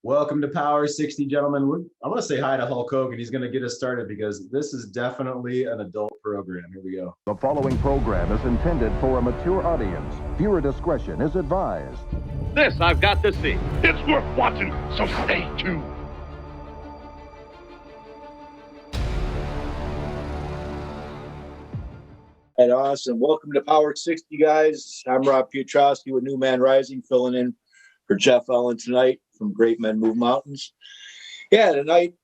Welcome to Power 60, gentlemen. I want to say hi to Hulk Hogan. He's going to get us started because this is definitely an adult program. Here we go. The following program is intended for a mature audience. Viewer discretion is advised. This I've got to see. It's worth watching, so stay tuned. And awesome. Welcome to Power 60, guys. I'm Rob Piotrowski with New Man Rising, filling in for Jeff Ellen tonight from Great Men Move Mountains. Yeah, tonight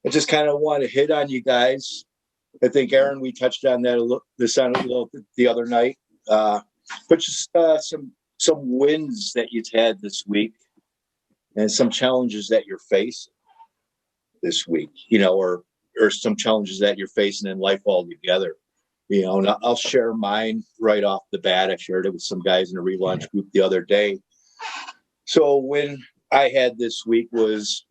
I just kind of want to hit on you guys. I think, Aaron, we touched on that a little the other night. But just some wins that you've had this week and some challenges that you're facing this week, or some challenges that you're facing in life altogether. And I'll share mine right off the bat. I shared it with some guys in a relaunch group the other day. So when I had this week was,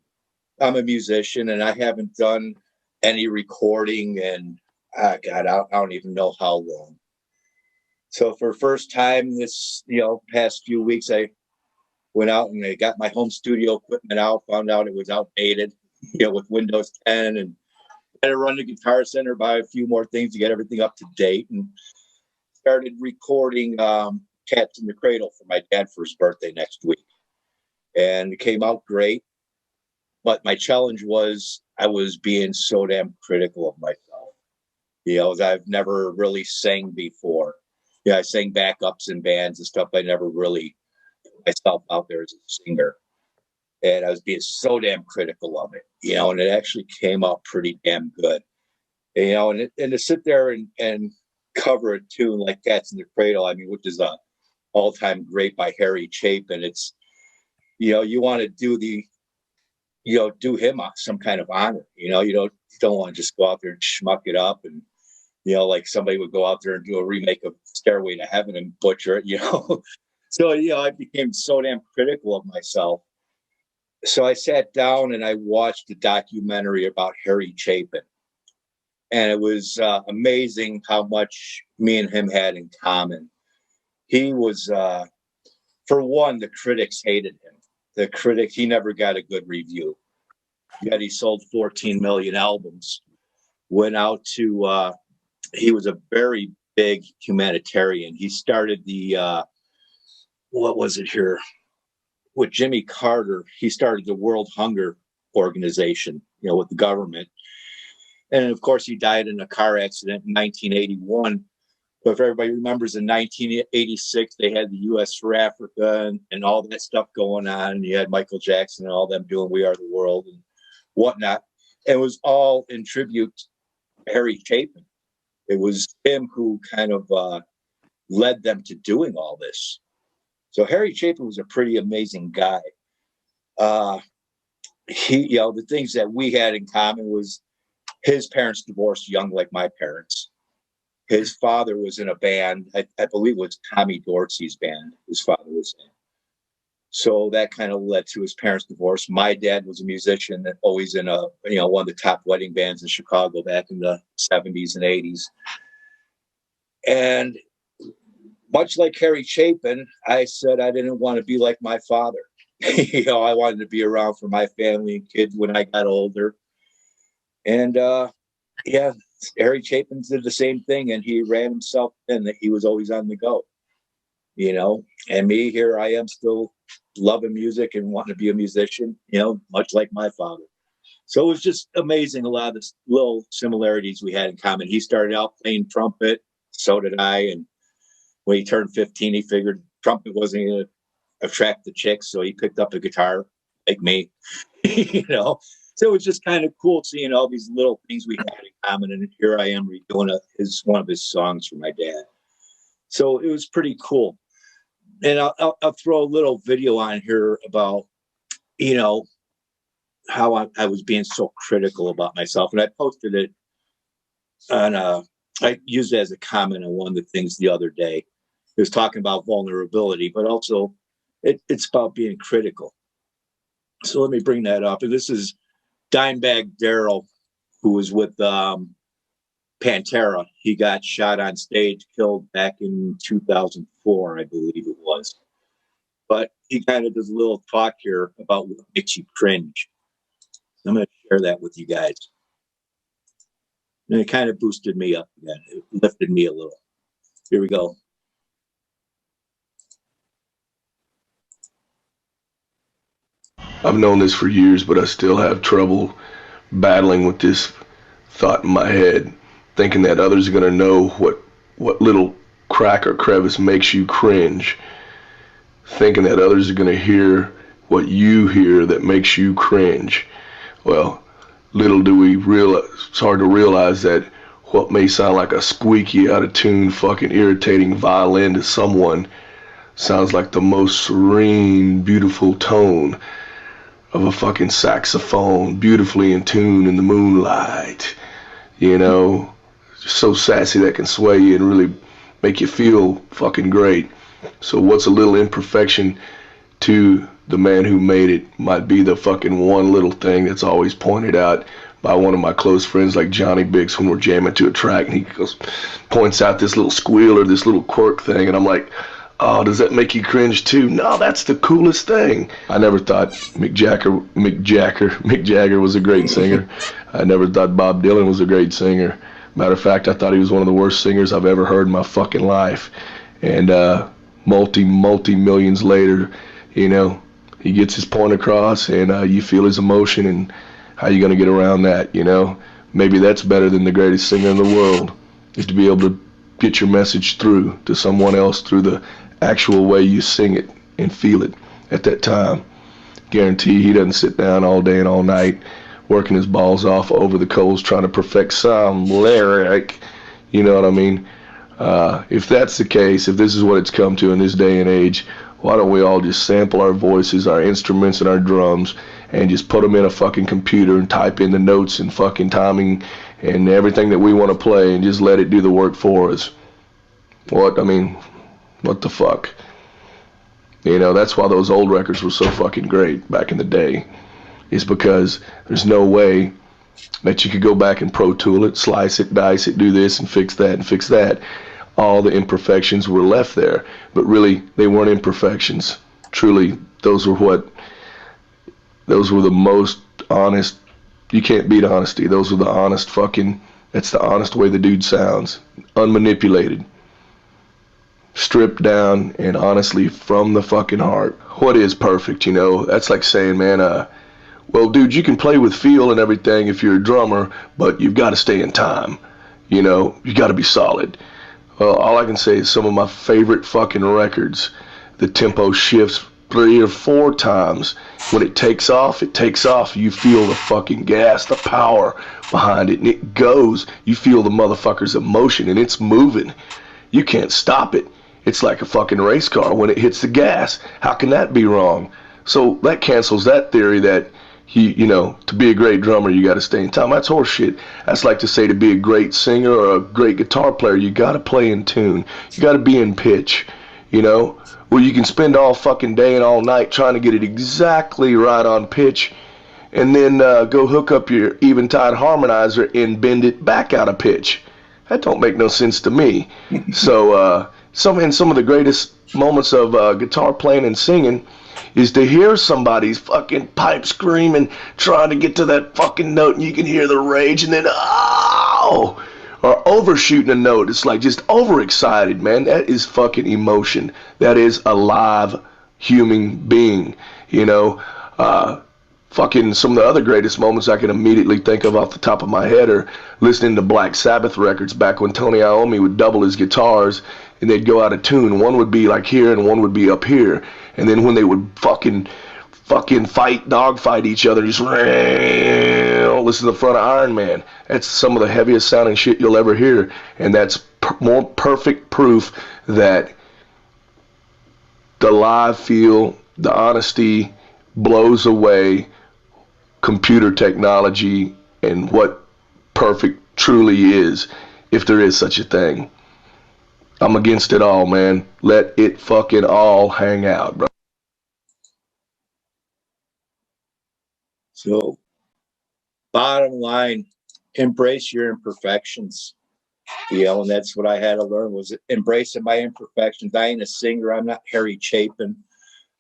I'm a musician and I haven't done any recording and I don't even know how long. So for the first time this, past few weeks, I went out and I got my home studio equipment out, found out it was outdated, with Windows 10, and had to run the Guitar Center, buy a few more things to get everything up to date, and started recording Cats in the Cradle for my dad for his birthday next week. And it came out great. But my challenge was I was being so damn critical of myself. I've never really sang before. I sang backups in bands and stuff. I never really put myself out there as a singer. And I was being so damn critical of it, and it actually came out pretty damn good. And to sit there and cover a tune like Cats in the Cradle, which is a all-time great by Harry Chapin. It's, you want to do do him some kind of honor. You don't want to just go out there and schmuck it up and, like somebody would go out there and do a remake of Stairway to Heaven and butcher it, So, I became so damn critical of myself. So I sat down and I watched a documentary about Harry Chapin. And it was amazing how much me and him had in common. He was, for one, the critics hated him. He never got a good review. Yet he sold 14 million albums. Went out to, he was a very big humanitarian. He started the, what was it here? With Jimmy Carter, he started the World Hunger Organization, with the government. And of course, he died in a car accident in 1981. But if everybody remembers, in 1986, they had the U.S. for Africa and all that stuff going on. You had Michael Jackson and all them doing We Are the World and whatnot. And it was all in tribute to Harry Chapin. It was him who kind of led them to doing all this. So Harry Chapin was a pretty amazing guy. The things that we had in common was his parents divorced young, like my parents. His father was in a band, I believe it was Tommy Dorsey's band. His father was in. So that kind of led to his parents' divorce. My dad was a musician, always in one of the top wedding bands in Chicago back in the 70s and 80s. And much like Harry Chapin, I said I didn't want to be like my father. I wanted to be around for my family and kids when I got older. And Harry Chapin did the same thing, and he ran himself in that he was always on the go. And me, here I am still loving music and wanting to be a musician, much like my father. So it was just amazing, a lot of the little similarities we had in common. He started out playing trumpet, so did I, and when he turned 15, he figured trumpet wasn't going to attract the chicks, so he picked up a guitar like me, So it was just kind of cool seeing all these little things we had in common, and here I am redoing one of his songs for my dad. So it was pretty cool. And I'll throw a little video on here about, how I was being so critical about myself, and I posted it on I used it as a comment on one of the things the other day. It was talking about vulnerability, but also it's about being critical. So let me bring that up. And this is Dimebag Darrell, who was with Pantera. He got shot on stage, killed back in 2004, I believe it was. But he kind of does a little talk here about what makes you cringe. I'm going to share that with you guys. And it kind of boosted me up again. It lifted me a little. Here we go. I've known this for years, but I still have trouble battling with this thought in my head, thinking that others are going to know what little crack or crevice makes you cringe, thinking that others are going to hear what you hear that makes you cringe. Well, little do we realize, it's hard to realize that what may sound like a squeaky, out of tune, fucking irritating violin to someone sounds like the most serene, beautiful tone of a fucking saxophone, beautifully in tune in the moonlight. You know, just so sassy that can sway you and really make you feel fucking great. So what's a little imperfection to the man who made it might be the fucking one little thing that's always pointed out by one of my close friends like Johnny Biggs when we're jamming to a track, and he points out this little squeal or this little quirk thing, and I'm like, oh, does that make you cringe too? No, that's the coolest thing. I never thought Mick Jagger was a great singer. I never thought Bob Dylan was a great singer. Matter of fact, I thought he was one of the worst singers I've ever heard in my fucking life. And multi-millions later, you know, he gets his point across, and you feel his emotion, and how you gonna get around that, you know? Maybe that's better than the greatest singer in the world, is to be able to get your message through to someone else through the actual way you sing it and feel it at that time. Guarantee he doesn't sit down all day and all night working his balls off over the coals trying to perfect some lyric. You know what I mean? If that's the case, if this is what it's come to in this day and age, why don't we all just sample our voices, our instruments, and our drums, and just put them in a fucking computer and type in the notes and fucking timing and everything that we want to play, and just let it do the work for us? What the fuck? You know, that's why those old records were so fucking great back in the day, is because there's no way that you could go back and Pro Tool it, slice it, dice it, do this and fix that and fix that. All the imperfections were left there, but really they weren't imperfections. Truly, those were the most honest. You can't beat honesty. Those were the honest fucking, that's the honest way the dude sounds. Unmanipulated. Stripped down and honestly from the fucking heart. What is perfect, you know? That's like saying, man, well, dude, you can play with feel and everything if you're a drummer, but you've got to stay in time. You know, you got to be solid. Well, all I can say is some of my favorite fucking records, the tempo shifts 3 or 4 times. When it takes off, you feel the fucking gas, the power behind it, and it goes. You feel the motherfucker's emotion, and it's moving. You can't stop it. It's like a fucking race car when it hits the gas. How can that be wrong? So that cancels that theory that you know, to be a great drummer, you got to stay in time. That's horseshit. That's like to say to be a great singer or a great guitar player, you got to play in tune. You got to be in pitch, you know? Well, you can spend all fucking day and all night trying to get it exactly right on pitch, and then go hook up your Eventide harmonizer and bend it back out of pitch. That don't make no sense to me. So some of the greatest moments of guitar playing and singing is to hear somebody's fucking pipe screaming, trying to get to that fucking note, and you can hear the rage, and then, oh, or overshooting a note. It's like just overexcited, man. That is fucking emotion. That is a live human being, you know. Fucking some of the other greatest moments I can immediately think of off the top of my head are listening to Black Sabbath records back when Tony Iommi would double his guitars and they'd go out of tune. One would be like here and one would be up here. And then when they would fucking dogfight each other, just listen to the front of Iron Man. That's some of the heaviest sounding shit you'll ever hear. And that's more perfect proof that the live feel, the honesty blows away computer technology and what perfect truly is, if there is such a thing. I'm against it all, man. Let it fucking all hang out, bro. So, bottom line, embrace your imperfections. You know, and that's what I had to learn, was embracing my imperfections. I ain't a singer. I'm not Harry Chapin.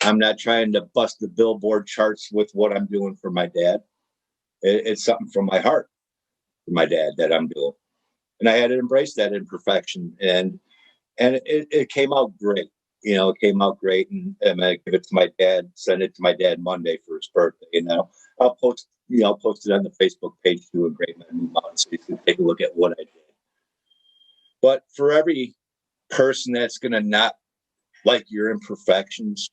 I'm not trying to bust the Billboard charts with what I'm doing for my dad. It's something from my heart for my dad that I'm doing. And I had to embrace that imperfection. And it came out great. You know, it came out great. And I give it to my dad, send it to my dad Monday for his birthday. And I'll post it on the Facebook page too, a Great Men Move Mountains, so you can take a look at what I did. But for every person that's going to not like your imperfections,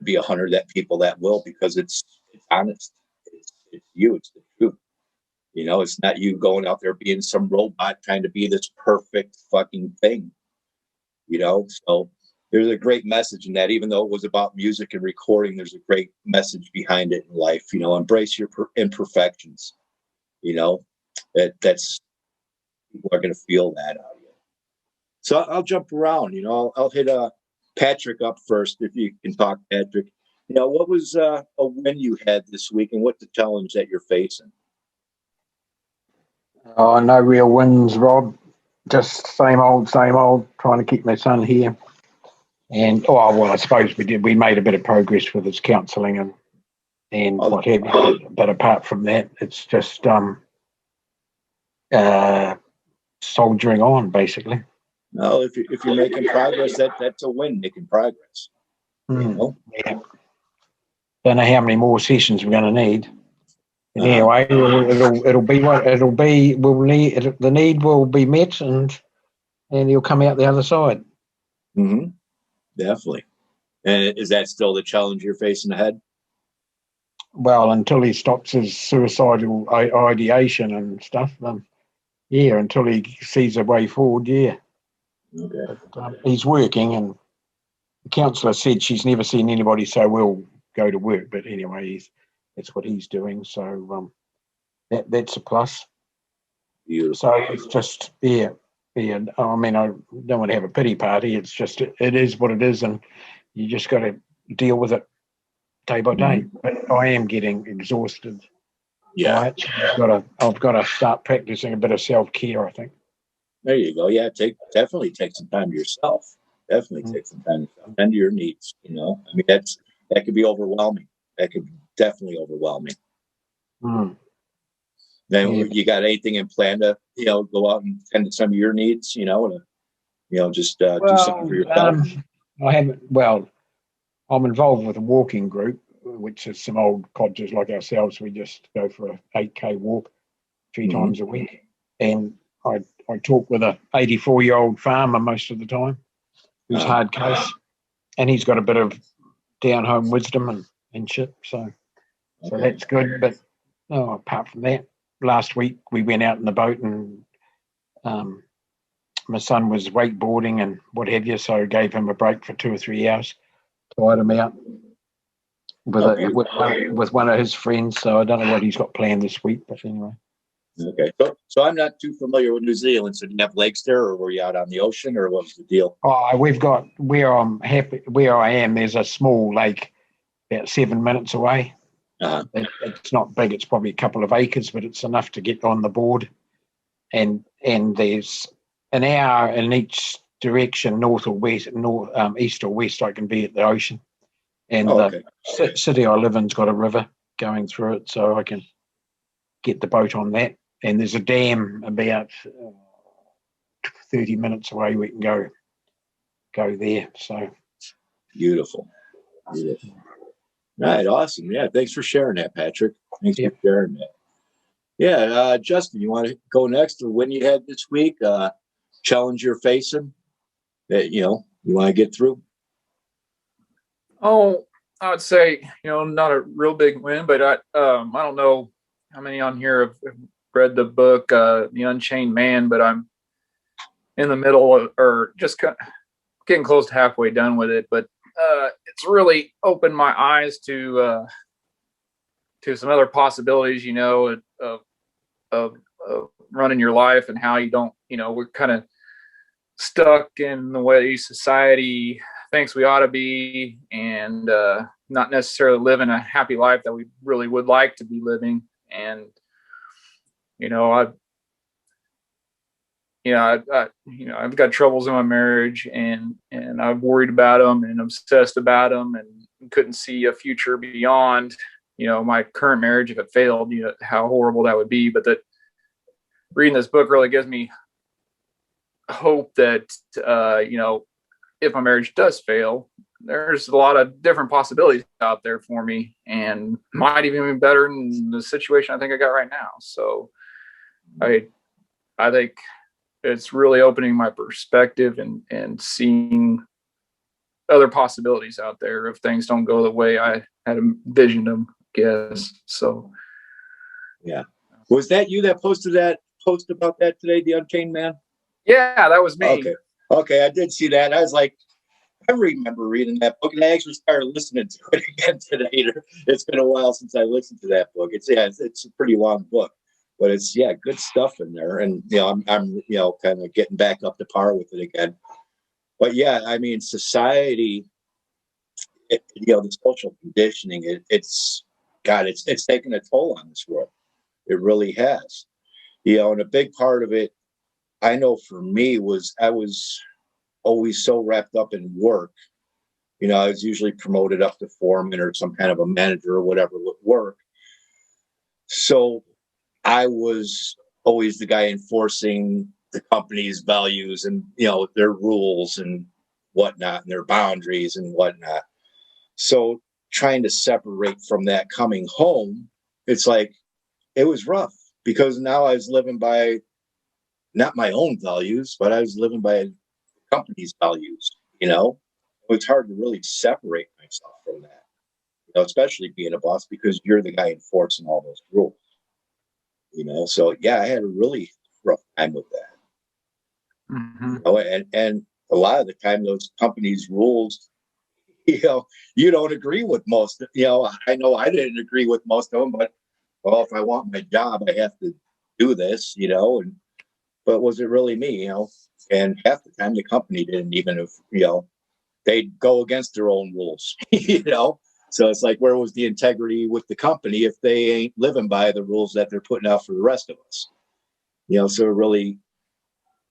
be 100 that people that will, because it's honest. It's you. It's the truth. You know, it's not you going out there being some robot trying to be this perfect fucking thing. You know, so there's a great message in that. Even though it was about music and recording, there's a great message behind it in life. You know, embrace your imperfections. You know, that's people are going to feel that out of you. So I'll jump around. You know, I'll hit Patrick up first, if you can talk, Patrick. You know, what was a win you had this week, and what's the challenge that you're facing? Oh, no real wins, Rob. Just same old, trying to keep my son here. And, I suppose we did. We made a bit of progress with his counselling and what have you. But apart from that, it's just soldiering on, basically. No, if you're making progress, that's a win, making progress. You know? Yeah. Don't know how many more sessions we're going to need. Anyway, it'll be what it'll be. The need will be met, and he'll come out the other side. Mm-hmm. Definitely. And is that still the challenge you're facing ahead? Well, until he stops his suicidal ideation and stuff, until he sees a way forward, yeah. Okay. But, he's working, and the counsellor said she's never seen anybody so well go to work. But anyway, that's what he's doing. So that's a plus. Beautiful. So it's just I mean, I don't want to have a pity party. It's just it is what it is, and you just got to deal with it day by day. But I am getting exhausted. Yeah. I've got to start practicing a bit of self-care, I think. There you go. Yeah, definitely take some time to yourself. Definitely take some time to yourself and to your needs. You know, I mean, that could be overwhelming. That could definitely overwhelming. Then you got anything in plan to, go out and tend to some of your needs, just do something for yourself? I haven't. Well, I'm involved with a walking group, which is some old codgers like ourselves. We just go for a 8K walk 3 times a week, and I talk with a 84-year-old farmer most of the time, who's hard case, and he's got a bit of down home wisdom and shit. So that's good. But apart from that, last week we went out in the boat, and my son was wakeboarding and what have you, so I gave him a break for 2 or 3 hours, tired him out with one of his friends. So I don't know what he's got planned this week, but anyway. Okay, so I'm not too familiar with New Zealand. So do you have lakes there, or were you out on the ocean, or what was the deal? We've got where I am. There's a small lake about 7 minutes away. It's not big. It's probably a couple of acres, but it's enough to get on the board. And there's an hour in each direction, north or west, east or west. I can be at the ocean, and the city I live in's got a river going through it, so I can get the boat on that. And there's a dam about 30 minutes away. We can go there. So beautiful. All right, awesome. Yeah, thanks for sharing that, Patrick. Thanks for sharing that. Yeah, Justin, you want to go next, or when you had this week, challenge you're facing that you want to get through? Oh, I would say not a real big win, but I don't know how many on here have read the book The Unchained Man, but I'm in the middle or just getting close to halfway done with it. But it's really opened my eyes to some other possibilities, of running your life, and how you don't, we're kind of stuck in the way society thinks we ought to be, and not necessarily living a happy life that we really would like to be living. And I've got troubles in my marriage, and I've worried about them and obsessed about them, and couldn't see a future beyond, my current marriage. If it failed, how horrible that would be. But that reading this book really gives me hope that, if my marriage does fail, there's a lot of different possibilities out there for me, and might even be better than the situation I think I got right now. So I think it's really opening my perspective and seeing other possibilities out there if things don't go the way I had envisioned them, I guess. So, yeah. Was that you that posted that post about that today, The Unchained Man? Yeah, that was me. Okay. I did see that. I was like, I remember reading that book, and I actually started listening to it again today. It's been a while since I listened to that book. It's a pretty long book, but it's good stuff in there. And I'm kind of getting back up to par with it again. But I mean, society, the social conditioning, it's taken a toll on this world. It really has. And a big part of it, I know for me, was I was always so wrapped up in work. I was usually promoted up to foreman or some kind of a manager or whatever with work. So I was always the guy enforcing the company's values and, their rules and whatnot, and their boundaries and whatnot. So trying to separate from that coming home, it's like, it was rough, because now I was living by not my own values, but I was living by company's values. It's hard to really separate myself from that, especially being a boss, because you're the guy enforcing all those rules. So I had a really rough time with that. Mm-hmm. And a lot of the time those companies' rules, you don't agree with most. I know I didn't agree with most of them, but if I want my job, I have to do this. But was it really me? And half the time the company didn't even, they'd go against their own rules. So it's like, where was the integrity with the company if they ain't living by the rules that they're putting out for the rest of us? So it really,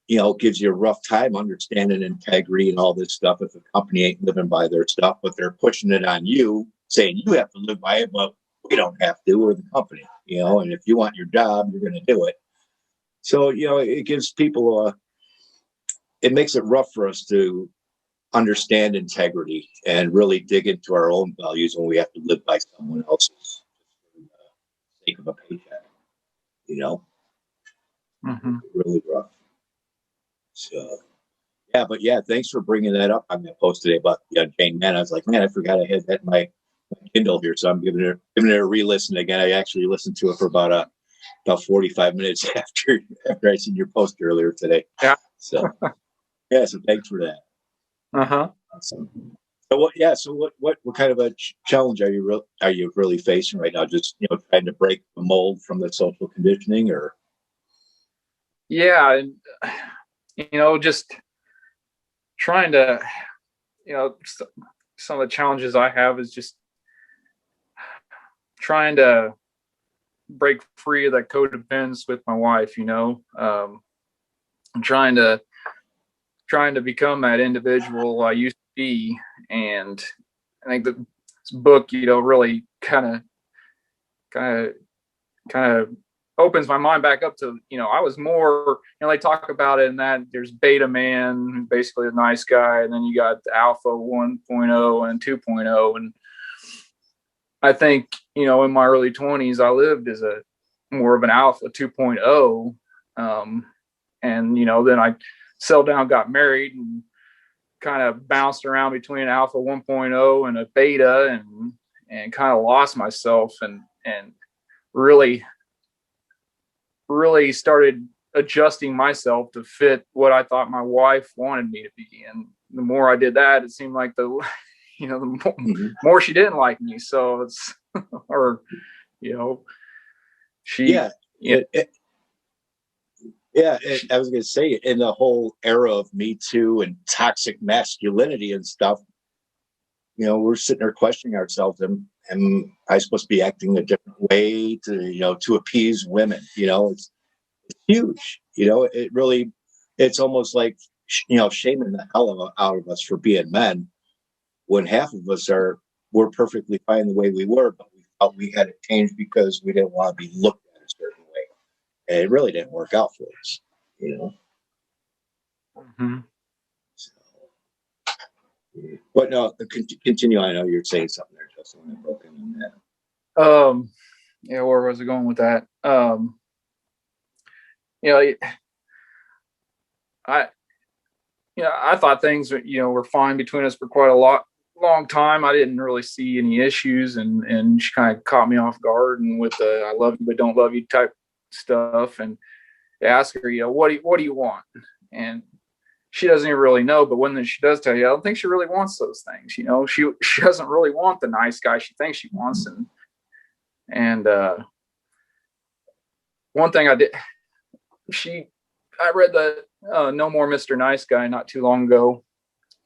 gives you a rough time understanding integrity and all this stuff if the company ain't living by their stuff, but they're pushing it on you, saying you have to live by it, but we don't have to, or the company, and if you want your job, you're going to do it. So, it gives people it makes it rough for us to understand integrity and really dig into our own values when we have to live by someone else's for the sake of a paycheck, Mm-hmm. Really rough. So, but thanks for bringing that up on that post today about The Unchained Man. I was like, man, I forgot I had that in my Kindle here, so I'm giving it a re-listen again. I actually listened to it for about 45 minutes after I seen your post earlier today. Yeah. So, so thanks for that. Uh-huh. Awesome. So what kind of a challenge are you really facing right now? Just trying to break the mold from the social conditioning, or? Yeah, and just trying to, some of the challenges I have is just trying to break free of that codependence with my wife. I'm trying to become that individual I used to be, and I think that this book, really kind of opens my mind back up to, I was more, they talk about it in that there's beta man, who's basically a nice guy, and then you got the alpha 1.0 and 2.0, and I think, in my early 20s, I lived as a more of an alpha 2.0, and then I settled down, got married, and kind of bounced around between alpha 1.0 and a beta, and kind of lost myself, and really started adjusting myself to fit what I thought my wife wanted me to be. And the more I did that, it seemed like the more she didn't like me. So it's, or, she, I was going to say, in the whole era of Me Too and toxic masculinity and stuff, we're sitting there questioning ourselves. Am I supposed to be acting a different way to appease women? It's huge. It really it's almost like, shaming the hell out of us for being men, when half of us we're perfectly fine the way we were, but we felt we had to change because we didn't want to be looked at a certain way. And it really didn't work out for us, Mm-hmm. So, but no, continue. I know you're saying something there, Justin, when I broke in on that. Yeah, where was I going with that? I thought things, were fine between us for quite a long time. I didn't really see any issues, and she kind of caught me off guard and with the "I love you but don't love you" type stuff. And I asked her, what do you want? And she doesn't even really know. But when she does tell you, I don't think she really wants those things. She doesn't really want the nice guy she thinks she wants. And one thing I did, I read the No More Mr. Nice Guy not too long ago,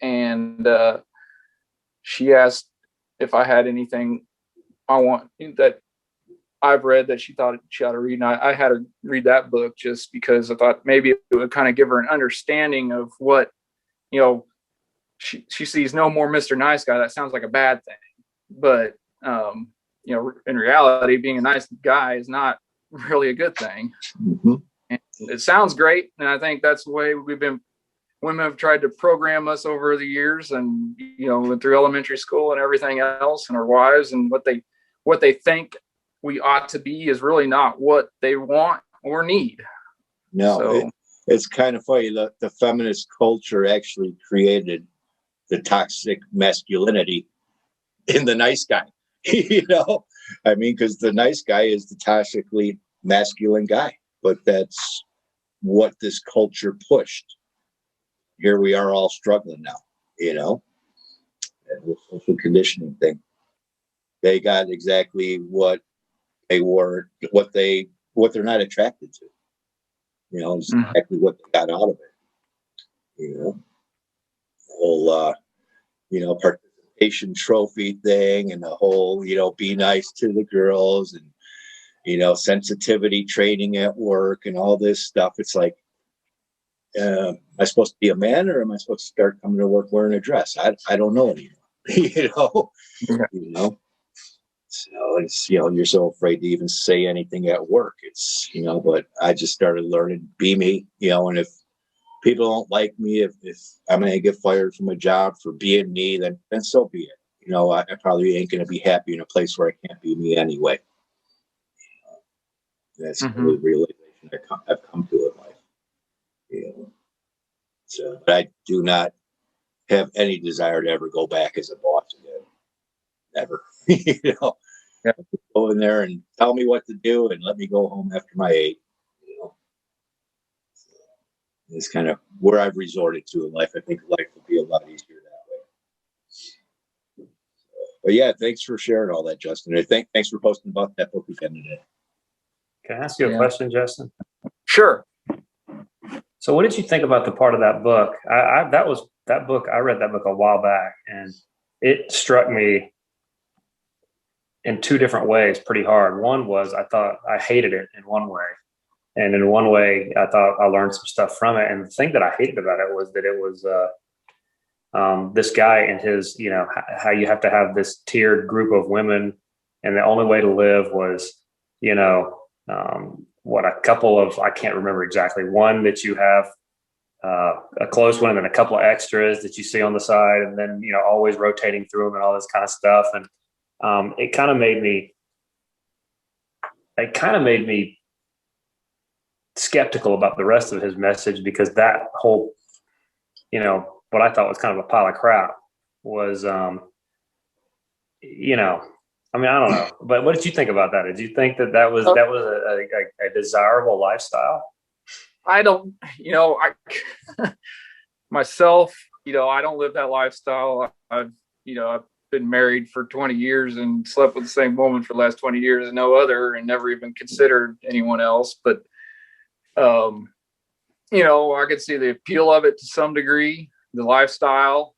and she asked if I had anything I want that I've read that she thought she ought to read. And I had her read that book just because I thought maybe it would kind of give her an understanding of what, she sees no more Mr. Nice Guy. That sounds like a bad thing, but in reality, being a nice guy is not really a good thing. Mm-hmm. And it sounds great, and I think that's the way women have tried to program us over the years, and through elementary school and everything else, and our wives, and what they think we ought to be is really not what they want or need. No, so, it's kind of funny. The feminist culture actually created the toxic masculinity in the nice guy. Because the nice guy is the toxically masculine guy. But that's what this culture pushed. Here we are all struggling now, and the social conditioning thing. They got exactly what they were, what they're not attracted to. Exactly what they got out of it. The whole, participation trophy thing, and the whole, be nice to the girls, and sensitivity training at work and all this stuff. It's like, am I supposed to be a man, or am I supposed to start coming to work wearing a dress? I don't know anymore. Yeah. So it's, you're so afraid to even say anything at work. It's, but I just started learning, be me, and if people don't like me, if I'm going to get fired from a job for being me, then so be it. I probably ain't going to be happy in a place where I can't be me anyway. That's the realization I've come to in life. So, but I do not have any desire to ever go back as a boss again. Never. Yeah. Go in there and tell me what to do and let me go home after my 8. It's kind of where I've resorted to in life. I think life would be a lot easier that way. But yeah, thanks for sharing all that, Justin. Thanks for posting about that book again today. Can I ask you a question, Justin? Sure. So what did you think about the part of that book? I read that book a while back, and it struck me in 2 different ways pretty hard. One was I thought I hated it in one way. And in one way, I thought I learned some stuff from it. And the thing that I hated about it was that it was this guy and his, how you have to have this tiered group of women. And the only way to live was, a couple of, I can't remember exactly, one that you have a close one and then a couple of extras that you see on the side, and then, always rotating through them and all this kind of stuff. And it kind of made me skeptical about the rest of his message, because that whole, what I thought was kind of a pile of crap was, I don't know, but what did you think about that? Did you think that was a desirable lifestyle? I don't, myself, I don't live that lifestyle. I've been married for 20 years and slept with the same woman for the last 20 years and no other, and never even considered anyone else. But, I could see the appeal of it to some degree, the lifestyle.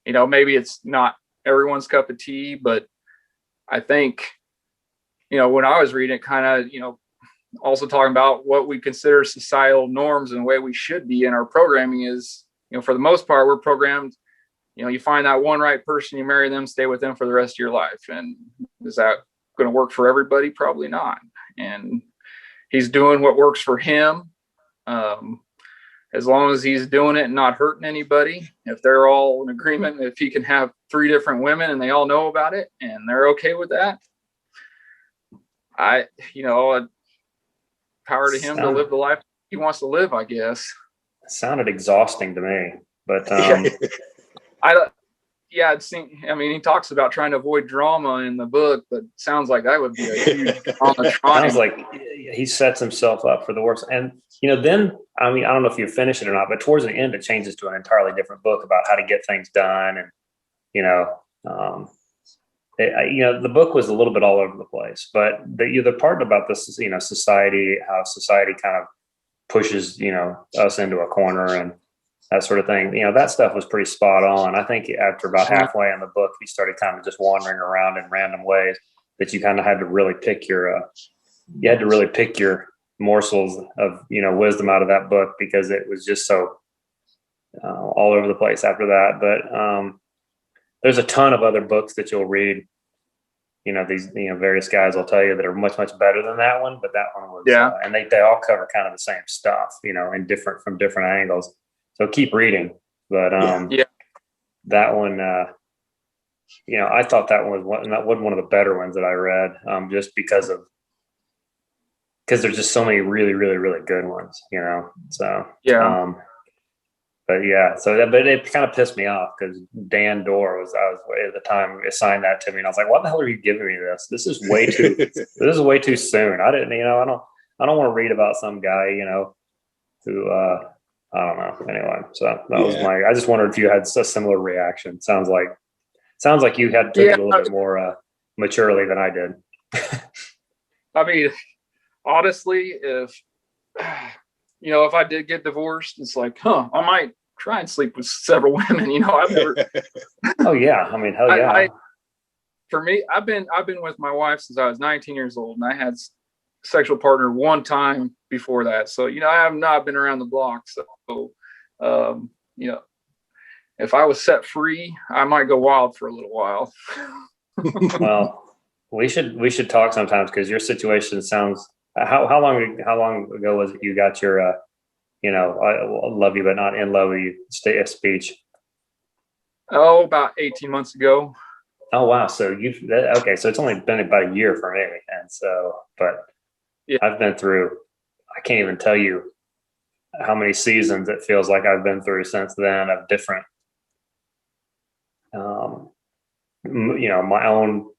Maybe it's not everyone's cup of tea, but I think, when I was reading it, kind of, also talking about what we consider societal norms and the way we should be in our programming is, for the most part, we're programmed, you find that one right person, you marry them, stay with them for the rest of your life. And is that going to work for everybody? Probably not. And he's doing what works for him. As long as he's doing it and not hurting anybody, if they're all in agreement, if he can have 3 different women and they all know about it and they're okay with that, power to him to live the life he wants to live, I guess. It sounded exhausting to me, but he talks about trying to avoid drama in the book, but sounds like that would be a huge drama. Sounds like he sets himself up for the worst. And then I don't know if you finish it or not, but towards the end it changes to an entirely different book about how to get things done. And the book was a little bit all over the place, but the part about this is, society, how society kind of pushes, us into a corner and that sort of thing. That stuff was pretty spot on. I think after about halfway in the book, he started kind of just wandering around in random ways that you kind of had to really pick your morsels of, wisdom out of that book, because it was just so all over the place after that. But there's a ton of other books that you'll read, these, various guys will tell you that are much, much better than that one. But that one was, and they all cover kind of the same stuff, from different angles. So keep reading. But that one, I thought that one was one of the better ones that I read, just because there's just so many really, really, really good ones, So but it kind of pissed me off because Dan Dorr I was at the time assigned that to me, and I was like, "What the hell are you giving me this? This is way too this is way too soon." I didn't, I don't want to read about some guy, who I don't know. Anyway, so that was I just wondered if you had a similar reaction. Sounds like you had to take it a little bit more maturely than I did. Honestly, if I did get divorced, it's like, I might try and sleep with several women. I've never. Oh yeah, hell yeah. For me, I've been with my wife since I was 19 years old, and I had sexual partner one time before that. So, I have not been around the block. So, if I was set free, I might go wild for a little while. Well, we should talk sometimes, because your situation sounds. How long ago was it you got your, I love you but not in love with you speech? Oh, about 18 months ago. Oh wow! So so it's only been about a year for me, and so, but I've been through. I can't even tell you how many seasons it feels like I've been through since then of different, my own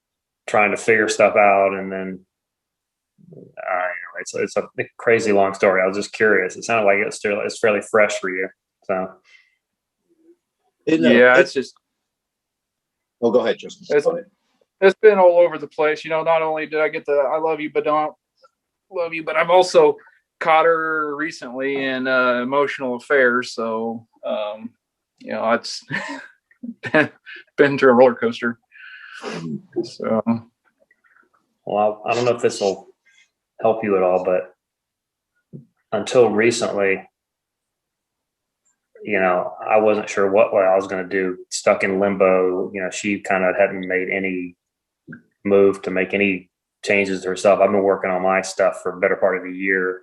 trying to figure stuff out, and then. It's a crazy long story. I was just curious. It sounded like it's fairly fresh for you. So it's just. Well, go ahead, Justin. It's been all over the place. Not only did I get the "I love you but don't love you," but I've also caught her recently in emotional affairs. So it's been through a roller coaster. So. Well, I don't know if this will help you at all, but until recently, I wasn't sure what I was going to do. Stuck in limbo. She kind of hadn't made any move to make any changes to herself. I've been working on my stuff for a better part of a year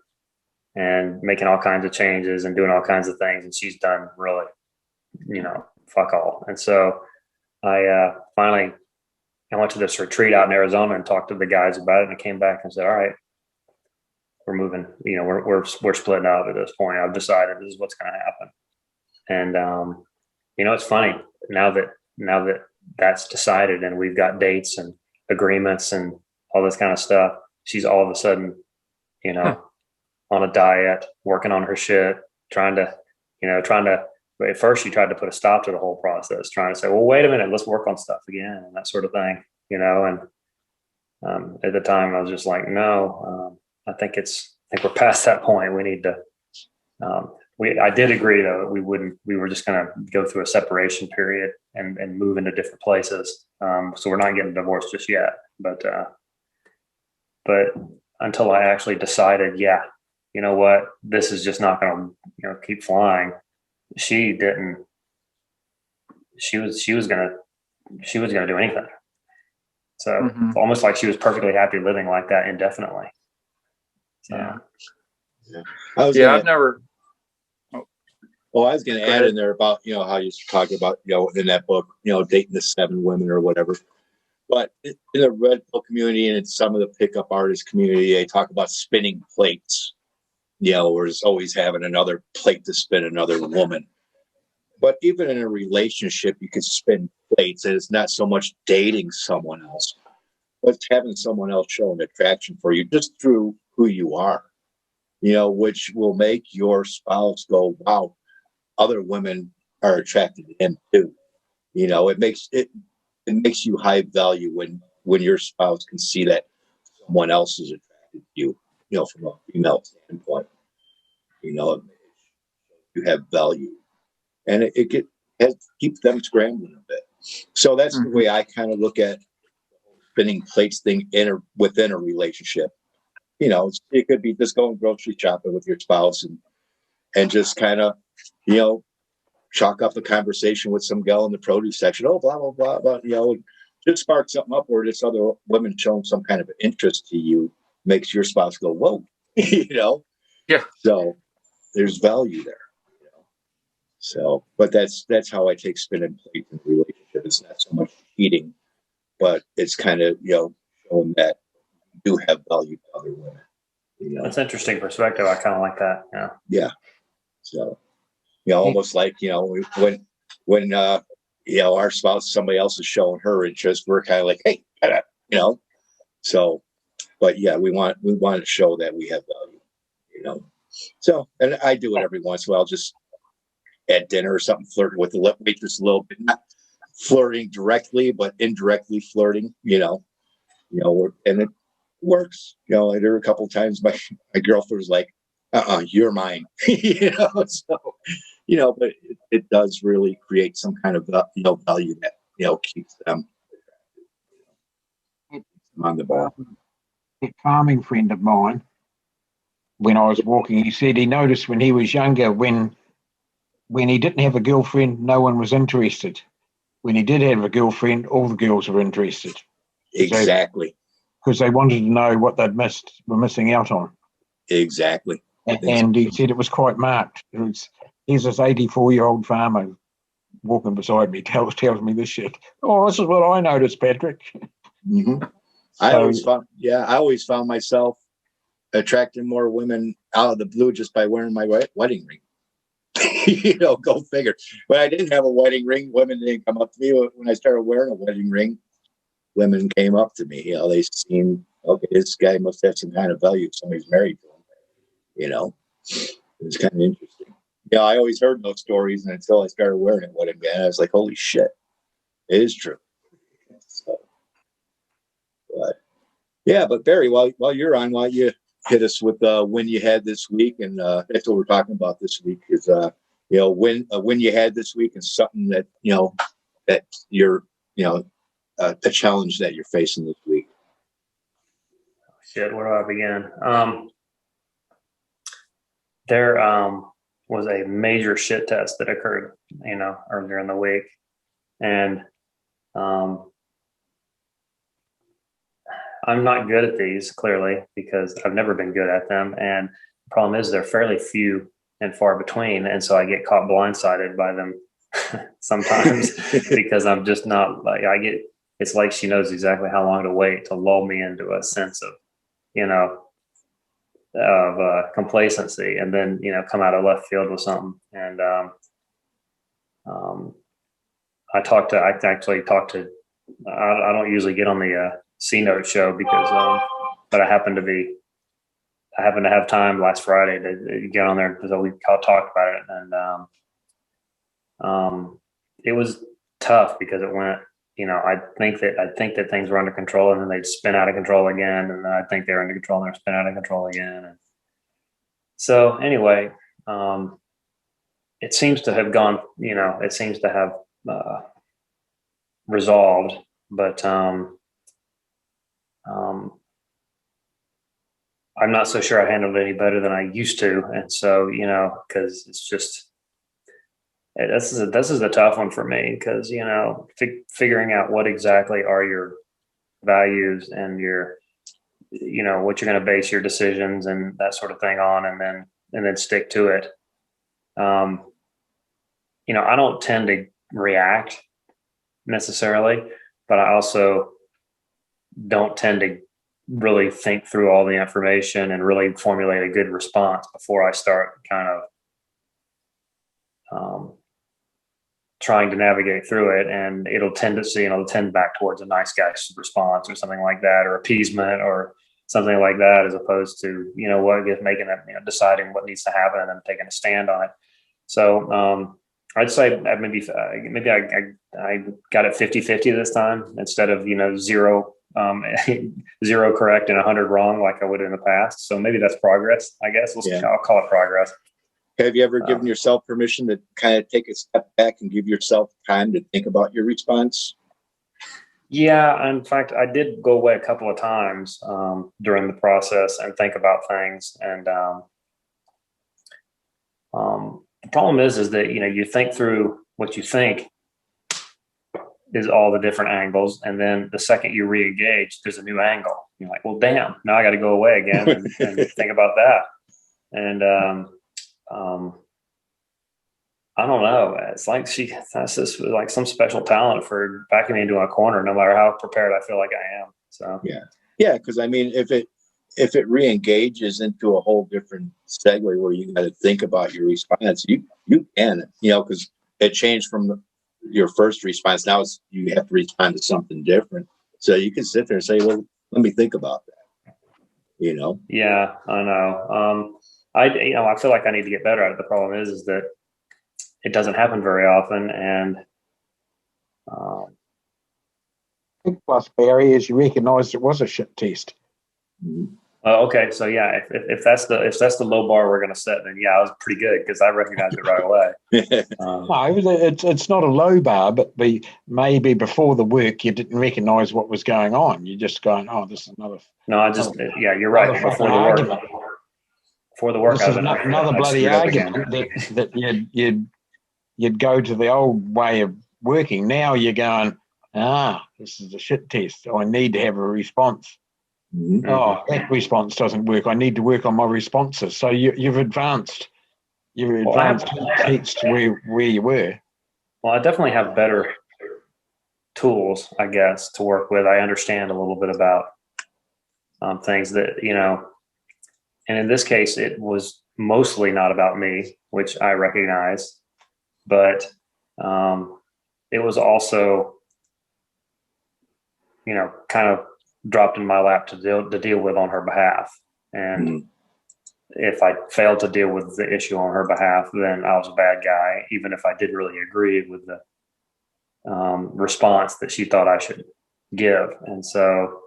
and making all kinds of changes and doing all kinds of things. And she's done really, fuck all. And so I finally went to this retreat out in Arizona and talked to the guys about it, and I came back and said, all right, we're moving, we're splitting up at this point. I've decided this is what's going to happen. And, it's funny now that that's decided and we've got dates and agreements and all this kind of stuff. She's all of a sudden, on a diet, working on her shit, trying to, at first she tried to put a stop to the whole process, trying to say, well, wait a minute, let's work on stuff again and that sort of thing, and at the time I was just like, no, I think we're past that point. We need to, I did agree though, that we were just going to go through a separation period and move into different places. So we're not getting divorced just yet, but until I actually decided, yeah, you know what, this is just not going to, keep flying. She didn't. She was gonna do anything. So it's almost like she was perfectly happy living like that indefinitely. So. Yeah. I've never. Well, I was going to add in there about, how you talk about, in that book, dating the 7 women or whatever. But in the Red Pill community and in some of the pickup artist community, they talk about spinning plates, or just always having another plate to spin another woman. But even in a relationship, you can spin plates, and it's not so much dating someone else, but having someone else show an attraction for you just through who you are, which will make your spouse go, wow, other women are attracted to him too. It makes you high value when your spouse can see that someone else is attracted to you, from a female standpoint. You have value, and it keeps them scrambling a bit. So that's the way I kind of look at the spinning plates thing within a relationship. It could be just going grocery shopping with your spouse and just kind of, chalk up the conversation with some gal in the produce section. Oh, blah, blah, blah, blah, just spark something up where this other women showing some kind of interest to you makes your spouse go, whoa, Yeah. So there's value there. So, but that's how I take spinning plates in a relationship. It's not so much cheating, but it's kind of, showing that you do have value to other women. That's interesting perspective. I kind of like that. Yeah. Yeah. So, almost like, when our spouse, somebody else is showing her interest, we're kind of like, hey, so, but yeah, we want to show that we have value, so, and I do it every once in a while, just at dinner or something, flirting with the waitress a little bit, not flirting directly, but indirectly flirting, and it works. There were a couple of times my girlfriend was like, you're mine, so, but it does really create some kind of, value that, keeps them on the ball. A farming friend of mine, when I was walking, he said he noticed when he was younger, when he didn't have a girlfriend, no one was interested. When he did have a girlfriend, all the girls were interested. Exactly. Because they wanted to know what were missing out on. Exactly. And he said it was quite marked. He's this 84-year-old farmer walking beside me, tells me this shit. Oh, this is what I noticed, Patrick. Mm-hmm. I always found myself attracting more women out of the blue just by wearing my wedding ring. Go figure. When I didn't have a wedding ring, women didn't come up to me. When I started wearing a wedding ring, women came up to me. They seen, okay, this guy must have some kind of value if somebody's married to him. It's kind of interesting. I always heard those stories, and until I started wearing it, I was like, holy shit, it is true. So, but Barry, while you're on, why don't you hit us with when you had this week, and that's what we're talking about this week is when you had this week and something that that you're a challenge that you're facing this week. Shit, where do I begin? There was a major shit test that occurred, earlier in the week, and I'm not good at these, clearly, because I've never been good at them. And the problem is they're fairly few and far between. And so I get caught blindsided by them sometimes because I'm just not like, it's like she knows exactly how long to wait to lull me into a sense of, complacency, and then, come out of left field with something. And I actually talked to, I don't usually get on the C-Note show because, but I happen to have time last Friday to get on there because we talked about it, and it was tough because it went, I think that things were under control, and then they'd spin out of control again, and then I think they're under control, and they're spin out of control again. And so anyway, it seems to have gone, it seems to have resolved, but I'm not so sure I handled it any better than I used to. And so, because it's just, this is a tough one for me because, figuring out what exactly are your values and your, what you're going to base your decisions and that sort of thing on, and then stick to it. I don't tend to react necessarily, but I also don't tend to really think through all the information and really formulate a good response before I start kind of trying to navigate through it. And it'll tend back towards a nice guy's response or something like that, or appeasement or something like that, as opposed to, just making it, deciding what needs to happen and then taking a stand on it. So I'd say maybe I got it 50-50 this time instead of, zero, 0 correct and 100 wrong like I would in the past. So maybe that's progress, I guess. I'll call it progress. Have you ever given yourself permission to kind of take a step back and give yourself time to think about your response? Yeah, in fact, I did go away a couple of times during the process and think about things. And the problem is that, you think through what you think is all the different angles. And then the second you re-engage, there's a new angle. You're like, well, damn, now I got to go away again and think about that. And I don't know. It's like that's just like some special talent for backing me into a corner, no matter how prepared I feel like I am. So yeah. Because I mean, if it re-engages into a whole different segue where you got to think about your response, you can, because it changed from your first response. Now you have to respond to something different. So you can sit there and say, well, let me think about that. Yeah, I know. I feel like I need to get better at it. The problem is that it doesn't happen very often. And big plus, Barry, is you recognise it was a shit test. Okay, so yeah, if that's the low bar we're going to set, then yeah, I was pretty good because I recognized it right away. No, it's not a low bar, but maybe before the work you didn't recognise what was going on. You're just going, oh, this is another. No, you're right. Before the argument. Before the work, this is another bloody argument that you'd go to the old way of working. Now you're going, this is a shit test. I need to have a response. Mm-hmm. Oh, that response doesn't work. I need to work on my responses. So you've advanced. You've advanced heaps to where you were. Well, I definitely have better tools, I guess, to work with. I understand a little bit about things that, and in this case, it was mostly not about me, which I recognize, but it was also, kind of dropped in my lap to deal with on her behalf. And if I failed to deal with the issue on her behalf, then I was a bad guy, even if I didn't really agree with the response that she thought I should give. And so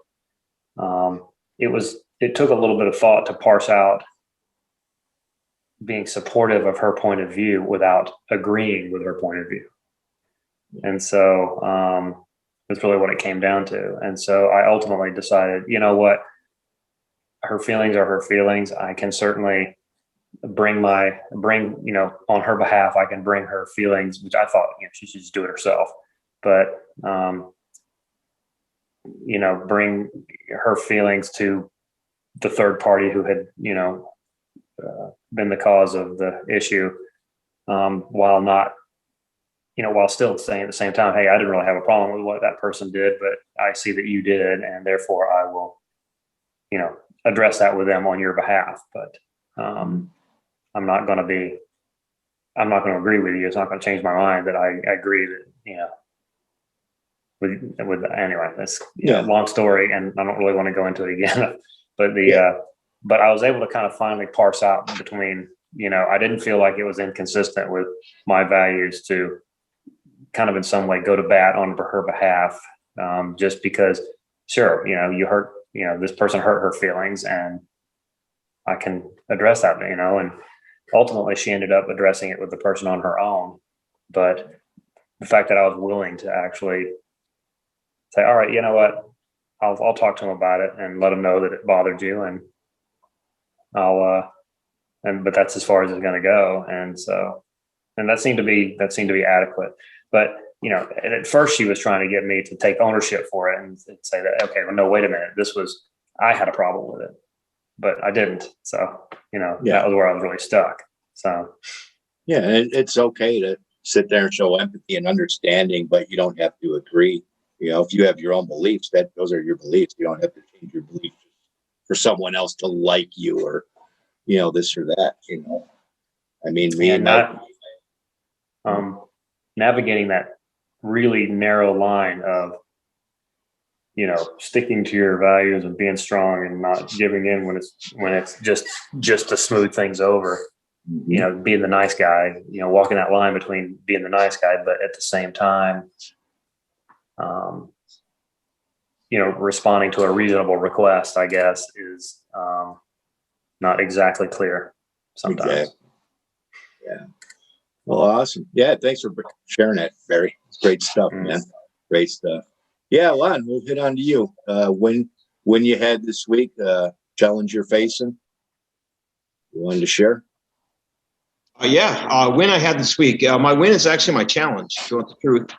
it took a little bit of thought to parse out being supportive of her point of view without agreeing with her point of view. And so that's really what it came down to. And so I ultimately decided, you know what, her feelings are her feelings. I can certainly bring, on her behalf, I can bring her feelings, which I thought, she should just do it herself. But, bring her feelings to the third party who had, been the cause of the issue, while not, while still saying at the same time, hey, I didn't really have a problem with what that person did, but I see that you did, and therefore I will, address that with them on your behalf. But I'm not going to agree with you. It's not going to change my mind that I agree that, with anyway, that's a long story, and I don't really want to go into it again. But but I was able to kind of finally parse out between, I didn't feel like it was inconsistent with my values to kind of in some way go to bat on her behalf, just because, sure, you hurt, this person hurt her feelings, and I can address that, and ultimately she ended up addressing it with the person on her own. But the fact that I was willing to actually say, all right, you know what, I'll talk to him about it and let him know that it bothered you, and but that's as far as it's going to go. And so, and that seemed to be adequate. But, you know, and at first she was trying to get me to take ownership for it and say that, okay, well, no, wait a minute. I had a problem with it, but I didn't. So, you know, that was where I was really stuck. So, yeah, it's okay to sit there and show empathy and understanding, but you don't have to agree. You know, if you have your own beliefs, those are your beliefs. You don't have to change your beliefs for someone else to like you or, you know, this or that, you know. I mean, navigating that really narrow line of, you know, sticking to your values and being strong and not giving in when it's just to smooth things over, you know, being the nice guy, you know, walking that line between being the nice guy, but at the same time, you know, responding to a reasonable request, I guess, is not exactly clear sometimes. Exactly. Yeah. Well, awesome. Yeah. Thanks for sharing that, Barry. It's great stuff, man. Great stuff. Yeah, Lon, we'll hit on to you. When you had this week, challenge you're facing, you wanted to share? Win I had this week. My win is actually my challenge, to want the truth.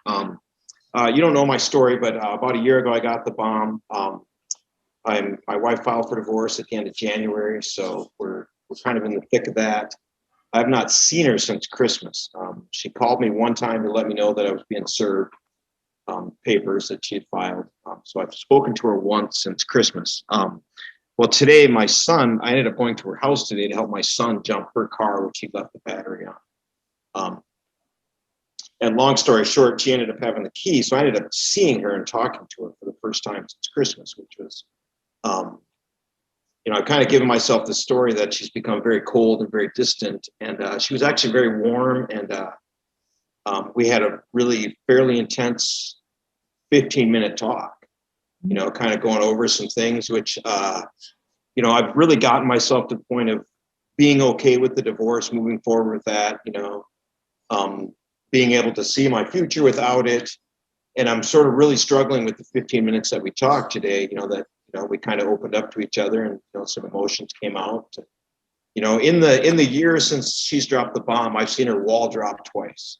You don't know my story, but about a year ago, I got the bomb. My wife filed for divorce at the end of January, so we're kind of in the thick of that. I've not seen her since Christmas. She called me one time to let me know that I was being served papers that she had filed. So I've spoken to her once since Christmas. Well, today, my son, I ended up going to her house today to help my son jump her car, which he left the battery on. And long story short, she ended up having the key. So I ended up seeing her and talking to her for the first time since Christmas, which was, you know, I've kind of given myself the story that she's become very cold and very distant. And she was actually very warm. And we had a really fairly intense 15-minute talk, you know, kind of going over some things, which, you know, I've really gotten myself to the point of being okay with the divorce, moving forward with that, you know, being able to see my future without it. And I'm sort of really struggling with the 15 minutes that we talked today, you know, that, you know, we kind of opened up to each other and, you know, some emotions came out. You know, in the year since she's dropped the bomb, I've seen her wall drop twice,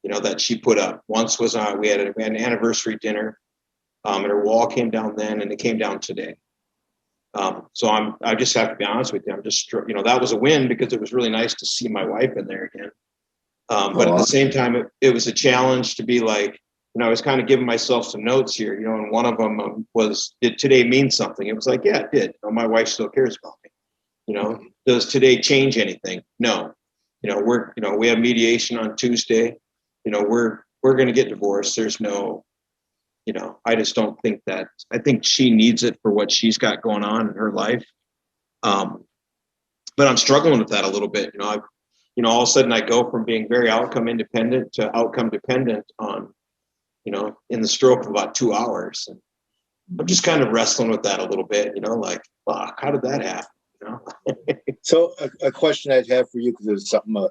you know, that she put up. Once was we had an anniversary dinner, and her wall came down then, and it came down today. So I just have to be honest with you. I'm just, you know, that was a win because it was really nice to see my wife in there again. But at the same time, it was a challenge to be like, you know, I was kind of giving myself some notes here, you know, and one of them was, did today mean something? It was like, yeah, it did. You know, my wife still cares about me. You know, does today change anything? No. You know, we have mediation on Tuesday. You know, we're going to get divorced. There's no, you know, I just don't think that. I think she needs it for what she's got going on in her life. But I'm struggling with that a little bit. You know, all of a sudden I go from being very outcome independent to outcome dependent on, you know, in the stroke of about 2 hours. And I'm just kind of wrestling with that a little bit, you know, like, fuck, how did that happen? You know? So a question I'd have for you, because it was something,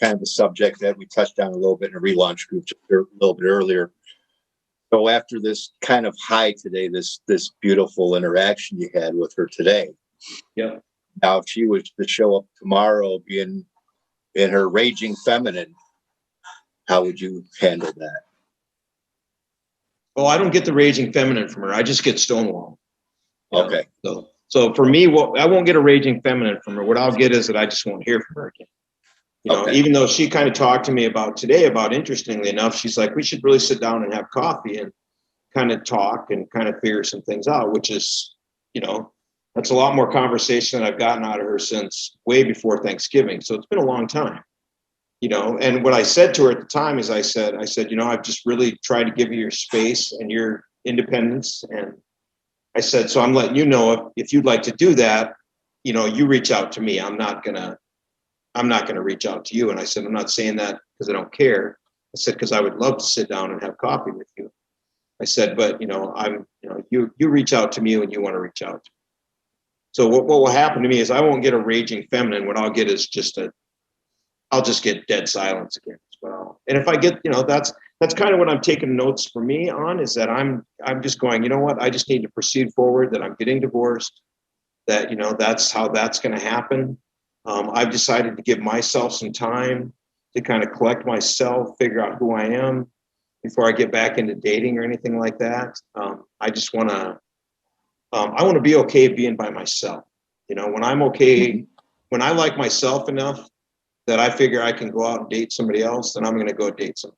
kind of a subject that we touched on a little bit in a relaunch group just a little bit earlier. So after this kind of high today, this beautiful interaction you had with her today. Yeah. Now, if she was to show up tomorrow being in her raging feminine, how would you handle that? Well, I don't get the raging feminine from her. I just get stonewall. Okay. So for me, I won't get a raging feminine from her. What I'll get is that I just won't hear from her again. You know, even though she kind of talked to me about today, interestingly enough, she's like, we should really sit down and have coffee and kind of talk and kind of figure some things out, which is, you know, that's a lot more conversation than I've gotten out of her since way before Thanksgiving. So it's been a long time, you know. And what I said to her at the time is I said, you know, I've just really tried to give you your space and your independence. And I said, so I'm letting you know if you'd like to do that, you know, you reach out to me. I'm not going to reach out to you. And I said, I'm not saying that because I don't care. I said, because I would love to sit down and have coffee with you. I said, but, you know, you reach out to me when you want to reach out to me. So what will happen to me is I won't get a raging feminine. What I'll get is I'll just get dead silence again as well. And if I get, you know, that's kind of what I'm taking notes for me on, is that I'm just going, you know what, I just need to proceed forward, that I'm getting divorced. that, you know, that's how that's going to happen. I've decided to give myself some time to kind of collect myself, figure out who I am before I get back into dating or anything like that. I just want to, I want to be okay being by myself. You know, when I'm okay, when I like myself enough that I figure I can go out and date somebody else, then I'm going to go date somebody.